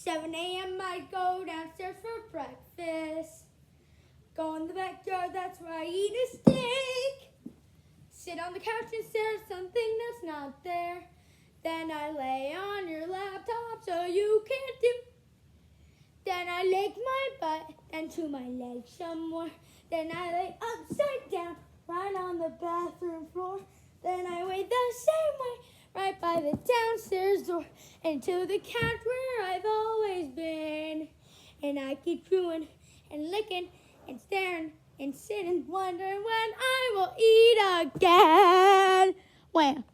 7 a.m. I go downstairs for breakfast. Go in the backyard, that's where I eat a steak. Sit on the couch and stare at something that's not there. Then I lay on your laptop so you can't do. Then I lick my butt, then to my legs some more. Then I lay upside down, right on the bathroom floor. Then I wait the same way, right by the downstairs door, into the couch where I've always been. And I keep chewing and licking and staring and sitting, wondering when I will eat again. Wham!